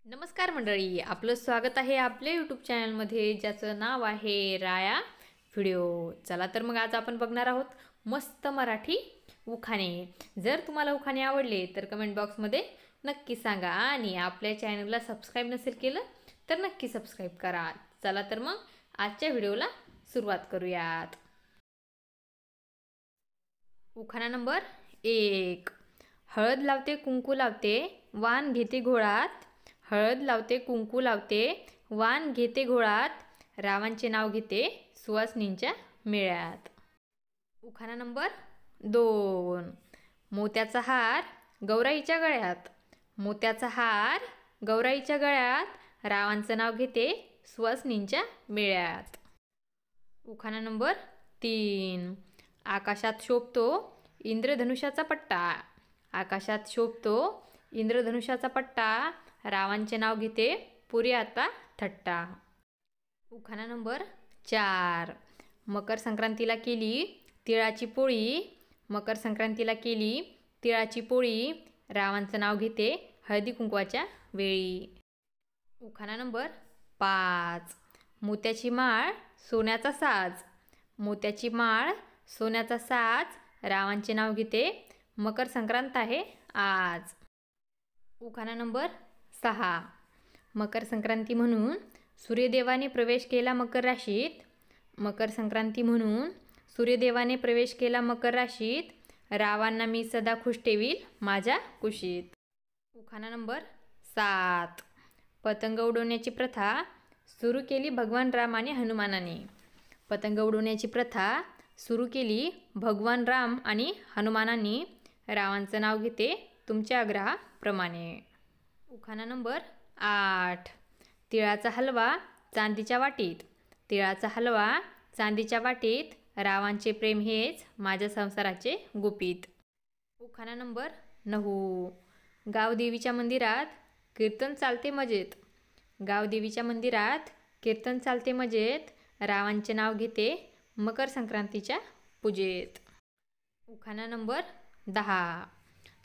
नमस्कार मंडळी, आपलं स्वागत आहे आपल्या यूट्यूब चॅनलमध्ये ज्याचं नाव आहे राया व्हिडिओ। चला तर मग आज आपण बघणार आहोत मस्त मराठी उखाणे। जर तुम्हाला उखाणे आवडले तर कमेंट बॉक्समध्ये नक्की सांगा आणि आपल्या चॅनलला सबस्क्राईब नसेल केलं तर नक्की सबस्क्राईब करा। चला तर मग आजच्या व्हिडिओला सुरुवात करूयात। उखाणा नंबर 1। हळद लावते कुंकू लावते वाण घेते घोळात। हळद लावते कुंकू लावते वाण घेते घोळात। रावांचे नाव घेते सुवासिनींच्या मेळ्यात। उखाणा नंबर 2। मोत्याचा हार गौराईच्या गळ्यात। मोत्याचा हार गौराईच्या गळ्यात। रावांचं नाव घेते सुवासिनींच्या मेळ्यात। उखाणा नंबर 3। आकाशात शोभतो इंद्रधनुष्याचा पट्टा। आकाशात शोभतो इंद्रधनुष्याचा पट्टा। रावांचे नाव घेते पुरी आता थट्टा। उखाणा नंबर 4। मकर संक्रांतीला केली तिळाची पोळी। मकर संक्रांतीला केली तिळाची पोळी। रावांचं नाव घेते हळदी कुंकवाच्या वेळी। उखाणा नंबर 5। मोत्याची माळ सोन्याचा साज। मोत्याची माळ सोन्याचा साज। रावांचे नाव घेते मकर संक्रांत आहे आज। उखाणा नंबर 6। मकर संक्रांती म्हणून सूर्यदेवाने प्रवेश केला मकर राशीत। मकर संक्रांती म्हणून सूर्यदेवाने प्रवेश केला मकर राशीत। रावांना मी सदा खुश ठेवील माझ्या कुशीत। उखाणा नंबर 7। पतंग उडवण्याची प्रथा सुरू केली भगवान राम आणि हनुमानाने। पतंग उडवण्याची प्रथा सुरू केली भगवान राम आणि हनुमानांनी। रावांचं नाव घेते तुमच्या आग्रहाप्रमाणे। उखाणा नंबर 8। तिळाचा हलवा चांदीच्या वाटीत। तिळाचा हलवा चांदीच्या वाटीत। रावांचे प्रेम हेच माझ्या संसाराचे गुपित। उखाणा नंबर 9। गावदेवीच्या मंदिरात कीर्तन चालते मजेत। गावदेवीच्या मंदिरात कीर्तन चालते मजेत। रावांचे नाव घेते मकर संक्रांतीच्या पूजेत। उखाणा नंबर 10।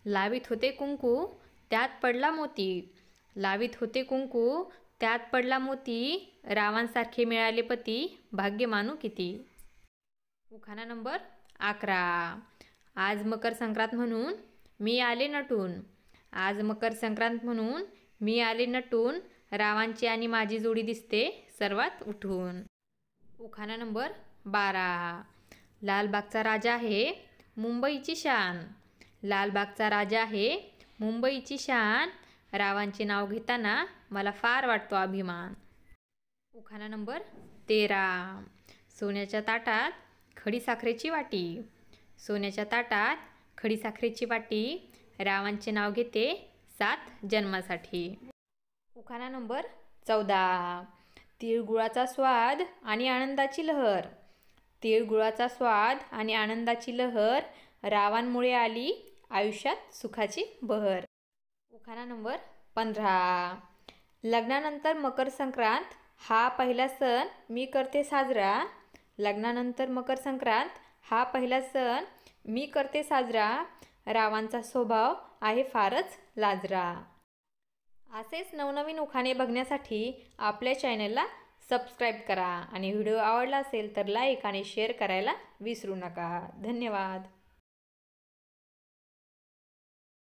लावीत होते कुंकू त्यात पडला मोती। लावीत होते कुंकू त्यात पडला मोती। रावांसारखे मिळाले पती भाग्य मानू किती। उखाणा नंबर 11। आज मकर संक्रांत म्हणून मी आले नटून। आज मकर संक्रांत म्हणून मी आले नटून। रावांची आणि माझी जोडी दिसते सर्वात उठून। उखाणा नंबर 12। लालबागचा राजा आहे मुंबईची शान। लालबागचा राजा आहे मुंबईची शान। रावांचे नाव घेताना मला फार वाटतो अभिमान। उखाणा नंबर 13। सोन्याच्या ताटात खडीसाखरेची वाटी। सोन्याच्या ताटात खडीसाखरेची वाटी। रावांचे नाव घेते 7 जन्मासाठी। उखाणा नंबर 14। तिळगुळाचा स्वाद आणि आनंदाची लहर। तिळगुळाचा स्वाद आणि आनंदाची लहर। रावांमुळे आली आयुष्यात सुखाची बहर। उखाणा नंबर 15। लग्नानंतर मकर संक्रांत हा पहिला सण मी करते साजरा। लग्नानंतर मकर संक्रांत हा पहिला सण मी करते साजरा। रावांचा स्वभाव आहे फारच लाजरा। असेच नवनवीन उखाणे बघण्यासाठी आपल्या चॅनलला सबस्क्राईब करा आणि व्हिडिओ आवडला असेल तर लाईक आणि शेअर करायला विसरू नका। धन्यवाद।